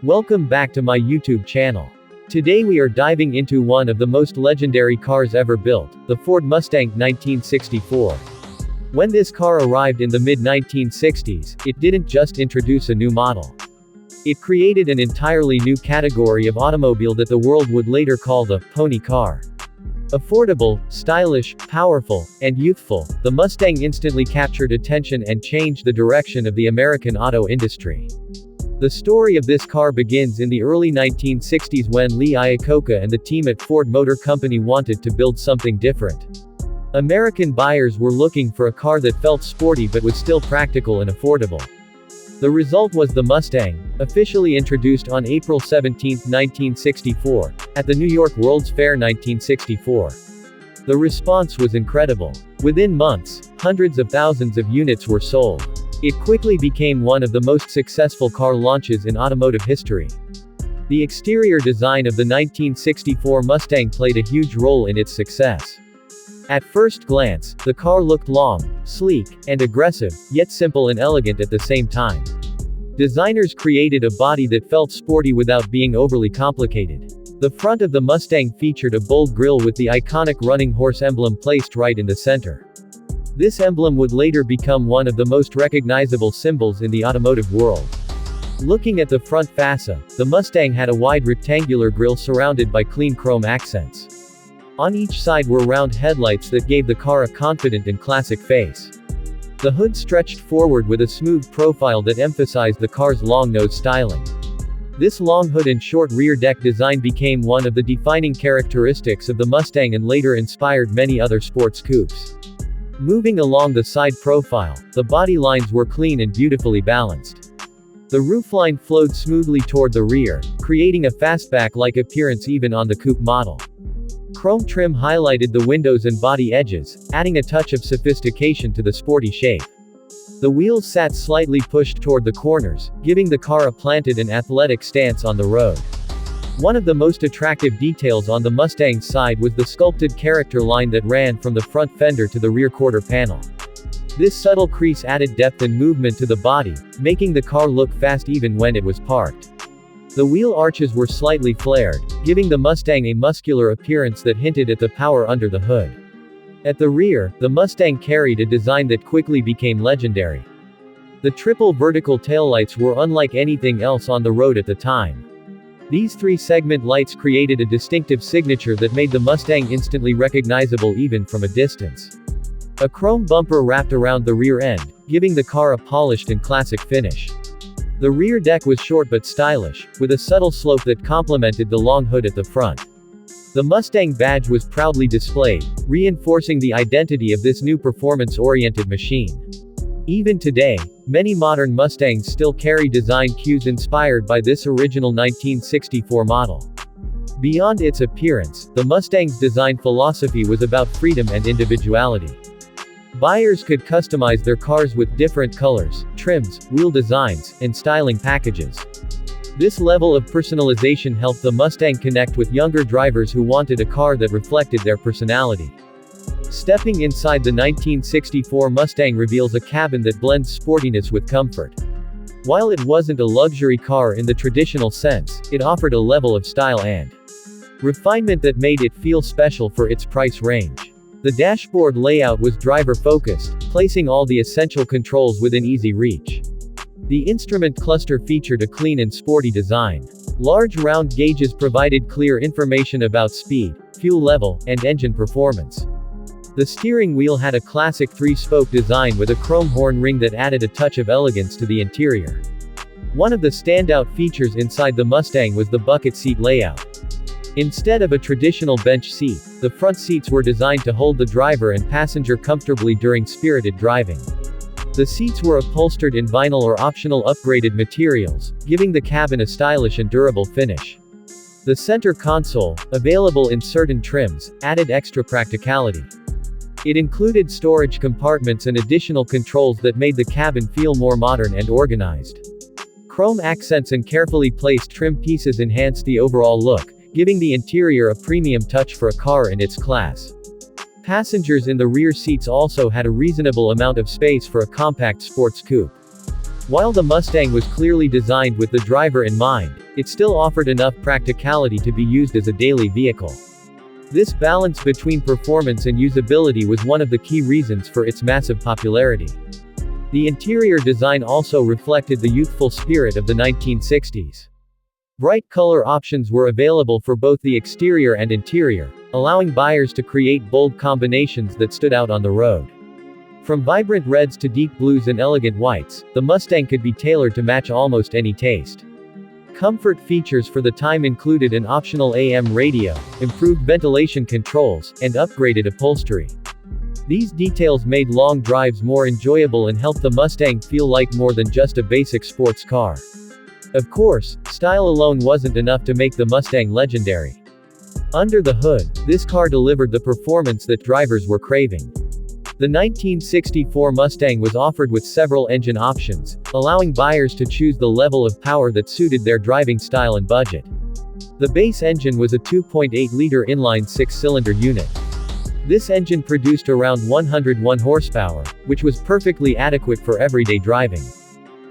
Welcome back to my YouTube channel. Today we are diving into one of the most legendary cars ever built, the Ford Mustang 1964. When this car arrived in the mid-1960s, it didn't just introduce a new model. It created an entirely new category of automobile that the world would later call the pony car. Affordable, stylish, powerful, and youthful, the Mustang instantly captured attention and changed the direction of the American auto industry. The story of this car begins in the early 1960s when Lee Iacocca and the team at Ford Motor Company wanted to build something different. American buyers were looking for a car that felt sporty but was still practical and affordable. The result was the Mustang, officially introduced on April 17, 1964, at the New York World's Fair 1964. The response was incredible. Within months, hundreds of thousands of units were sold. It quickly became one of the most successful car launches in automotive history. The exterior design of the 1964 Mustang played a huge role in its success. At first glance, the car looked long, sleek, and aggressive, yet simple and elegant at the same time. Designers created a body that felt sporty without being overly complicated. The front of the Mustang featured a bold grille with the iconic running horse emblem placed right in the center. This emblem would later become one of the most recognizable symbols in the automotive world. Looking at the front fascia, the Mustang had a wide rectangular grille surrounded by clean chrome accents. On each side were round headlights that gave the car a confident and classic face. The hood stretched forward with a smooth profile that emphasized the car's long nose styling. This long hood and short rear deck design became one of the defining characteristics of the Mustang and later inspired many other sports coupes. Moving along the side profile, the body lines were clean and beautifully balanced. The roofline flowed smoothly toward the rear, creating a fastback-like appearance even on the coupe model. Chrome trim highlighted the windows and body edges, adding a touch of sophistication to the sporty shape. The wheels sat slightly pushed toward the corners, giving the car a planted and athletic stance on the road. One of the most attractive details on the Mustang's side was the sculpted character line that ran from the front fender to the rear quarter panel. This subtle crease added depth and movement to the body, making the car look fast even when it was parked. The wheel arches were slightly flared, giving the Mustang a muscular appearance that hinted at the power under the hood. At the rear, the Mustang carried a design that quickly became legendary. The triple vertical taillights were unlike anything else on the road at the time. These three-segment lights created a distinctive signature that made the Mustang instantly recognizable even from a distance. A chrome bumper wrapped around the rear end, giving the car a polished and classic finish. The rear deck was short but stylish, with a subtle slope that complemented the long hood at the front. The Mustang badge was proudly displayed, reinforcing the identity of this new performance-oriented machine. Even today, many modern Mustangs still carry design cues inspired by this original 1964 model. Beyond its appearance, the Mustang's design philosophy was about freedom and individuality. Buyers could customize their cars with different colors, trims, wheel designs, and styling packages. This level of personalization helped the Mustang connect with younger drivers who wanted a car that reflected their personality. Stepping inside the 1964 Mustang reveals a cabin that blends sportiness with comfort. While it wasn't a luxury car in the traditional sense, it offered a level of style and refinement that made it feel special for its price range. The dashboard layout was driver-focused, placing all the essential controls within easy reach. The instrument cluster featured a clean and sporty design. Large round gauges provided clear information about speed, fuel level, and engine performance. The steering wheel had a classic three-spoke design with a chrome horn ring that added a touch of elegance to the interior. One of the standout features inside the Mustang was the bucket seat layout. Instead of a traditional bench seat, the front seats were designed to hold the driver and passenger comfortably during spirited driving. The seats were upholstered in vinyl or optional upgraded materials, giving the cabin a stylish and durable finish. The center console, available in certain trims, added extra practicality. It included storage compartments and additional controls that made the cabin feel more modern and organized. Chrome accents and carefully placed trim pieces enhanced the overall look, giving the interior a premium touch for a car in its class. Passengers in the rear seats also had a reasonable amount of space for a compact sports coupe. While the Mustang was clearly designed with the driver in mind, it still offered enough practicality to be used as a daily vehicle. This balance between performance and usability was one of the key reasons for its massive popularity. The interior design also reflected the youthful spirit of the 1960s. Bright color options were available for both the exterior and interior, allowing buyers to create bold combinations that stood out on the road. From vibrant reds to deep blues and elegant whites, the Mustang could be tailored to match almost any taste. Comfort features for the time included an optional AM radio, improved ventilation controls, and upgraded upholstery. These details made long drives more enjoyable and helped the Mustang feel like more than just a basic sports car. Of course, style alone wasn't enough to make the Mustang legendary. Under the hood, this car delivered the performance that drivers were craving. The 1964 Mustang was offered with several engine options, allowing buyers to choose the level of power that suited their driving style and budget. The base engine was a 2.8-liter inline-six cylinder unit. This engine produced around 101 horsepower, which was perfectly adequate for everyday driving.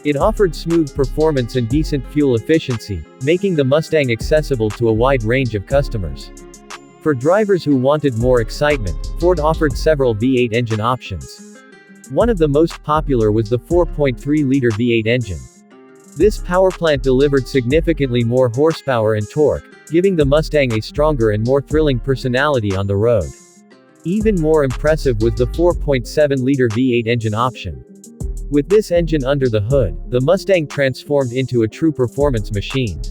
It offered smooth performance and decent fuel efficiency, making the Mustang accessible to a wide range of customers. For drivers who wanted more excitement, Ford offered several V8 engine options. One of the most popular was the 4.3-liter V8 engine. This powerplant delivered significantly more horsepower and torque, giving the Mustang a stronger and more thrilling personality on the road. Even more impressive was the 4.7-liter V8 engine option. With this engine under the hood, the Mustang transformed into a true performance machine.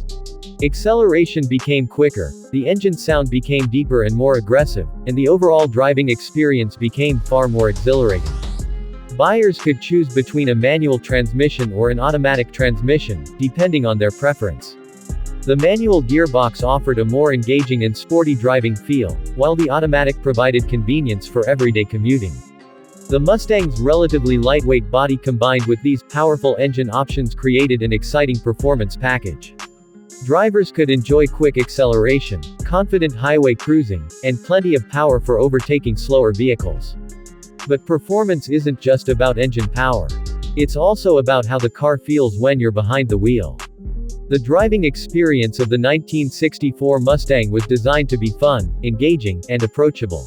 Acceleration became quicker, the engine sound became deeper and more aggressive, and the overall driving experience became far more exhilarating. Buyers could choose between a manual transmission or an automatic transmission, depending on their preference. The manual gearbox offered a more engaging and sporty driving feel, while the automatic provided convenience for everyday commuting. The Mustang's relatively lightweight body combined with these powerful engine options created an exciting performance package. Drivers could enjoy quick acceleration, confident highway cruising, and plenty of power for overtaking slower vehicles. But performance isn't just about engine power. It's also about how the car feels when you're behind the wheel. The driving experience of the 1964 Mustang was designed to be fun, engaging, and approachable.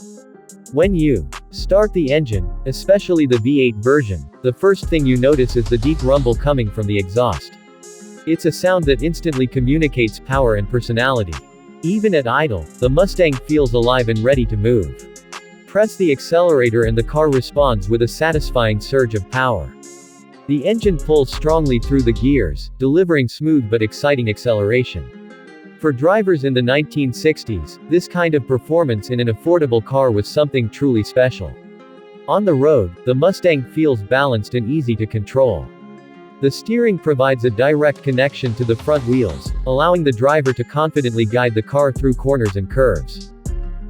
When you start the engine, especially the V8 version, the first thing you notice is the deep rumble coming from the exhaust. It's a sound that instantly communicates power and personality. Even at idle, the Mustang feels alive and ready to move. Press the accelerator and the car responds with a satisfying surge of power. The engine pulls strongly through the gears, delivering smooth but exciting acceleration. For drivers in the 1960s, this kind of performance in an affordable car was something truly special. On the road, the Mustang feels balanced and easy to control. The steering provides a direct connection to the front wheels, allowing the driver to confidently guide the car through corners and curves.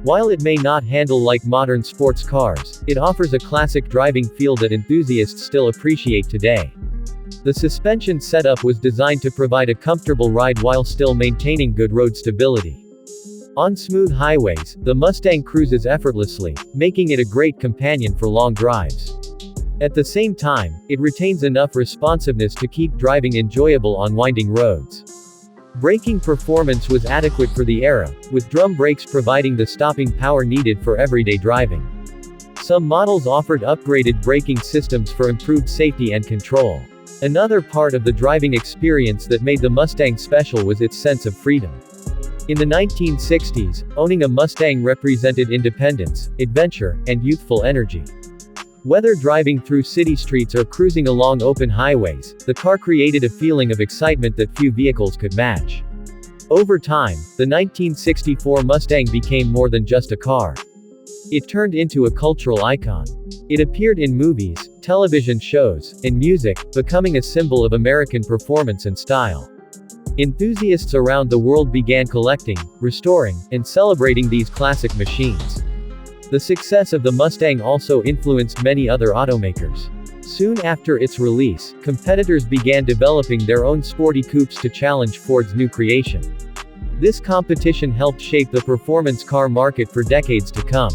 While it may not handle like modern sports cars, it offers a classic driving feel that enthusiasts still appreciate today. The suspension setup was designed to provide a comfortable ride while still maintaining good road stability. On smooth highways, the Mustang cruises effortlessly, making it a great companion for long drives. At the same time, it retains enough responsiveness to keep driving enjoyable on winding roads. Braking performance was adequate for the era, with drum brakes providing the stopping power needed for everyday driving. Some models offered upgraded braking systems for improved safety and control. Another part of the driving experience that made the Mustang special was its sense of freedom. In the 1960s, owning a Mustang represented independence, adventure, and youthful energy. Whether driving through city streets or cruising along open highways, the car created a feeling of excitement that few vehicles could match. Over time, the 1964 Mustang became more than just a car. It turned into a cultural icon. It appeared in movies, television shows, and music, becoming a symbol of American performance and style. Enthusiasts around the world began collecting, restoring, and celebrating these classic machines. The success of the Mustang also influenced many other automakers. Soon after its release, competitors began developing their own sporty coupes to challenge Ford's new creation. This competition helped shape the performance car market for decades to come.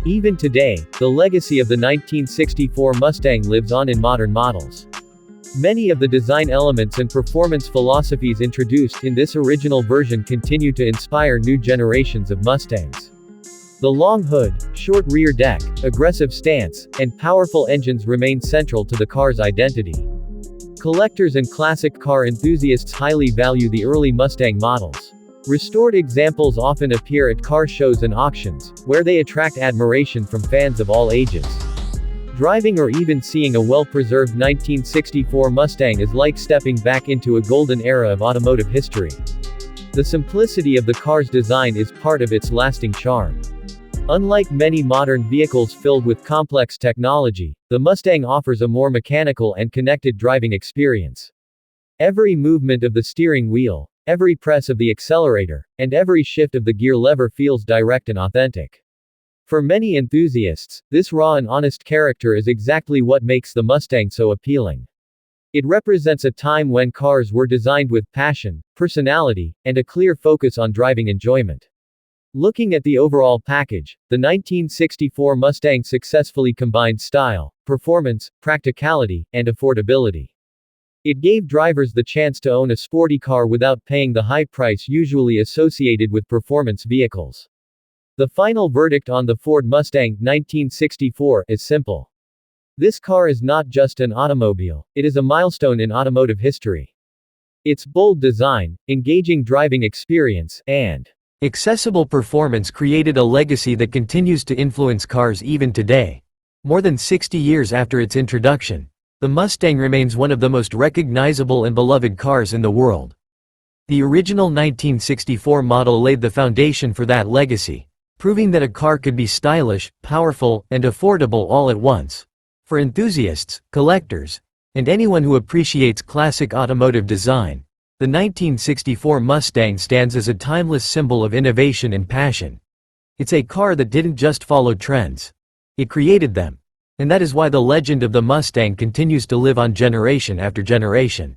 Even today, the legacy of the 1964 Mustang lives on in modern models. Many of the design elements and performance philosophies introduced in this original version continue to inspire new generations of Mustangs. The long hood, short rear deck, aggressive stance, and powerful engines remain central to the car's identity. Collectors and classic car enthusiasts highly value the early Mustang models. Restored examples often appear at car shows and auctions, where they attract admiration from fans of all ages. Driving or even seeing a well-preserved 1964 Mustang is like stepping back into a golden era of automotive history. The simplicity of the car's design is part of its lasting charm. Unlike many modern vehicles filled with complex technology, the Mustang offers a more mechanical and connected driving experience. Every movement of the steering wheel, every press of the accelerator, and every shift of the gear lever feels direct and authentic. For many enthusiasts, this raw and honest character is exactly what makes the Mustang so appealing. It represents a time when cars were designed with passion, personality, and a clear focus on driving enjoyment. Looking at the overall package, the 1964 Mustang successfully combined style, performance, practicality, and affordability. It gave drivers the chance to own a sporty car without paying the high price usually associated with performance vehicles. The final verdict on the Ford Mustang 1964 is simple. This car is not just an automobile, it is a milestone in automotive history. Its bold design, engaging driving experience, and accessible performance created a legacy that continues to influence cars even today. More than 60 years after its introduction, the Mustang remains one of the most recognizable and beloved cars in the world. The original 1964 model laid the foundation for that legacy, proving that a car could be stylish, powerful, and affordable all at once. For enthusiasts, collectors, and anyone who appreciates classic automotive design, the 1964 Mustang stands as a timeless symbol of innovation and passion. It's a car that didn't just follow trends. It created them. And that is why the legend of the Mustang continues to live on generation after generation.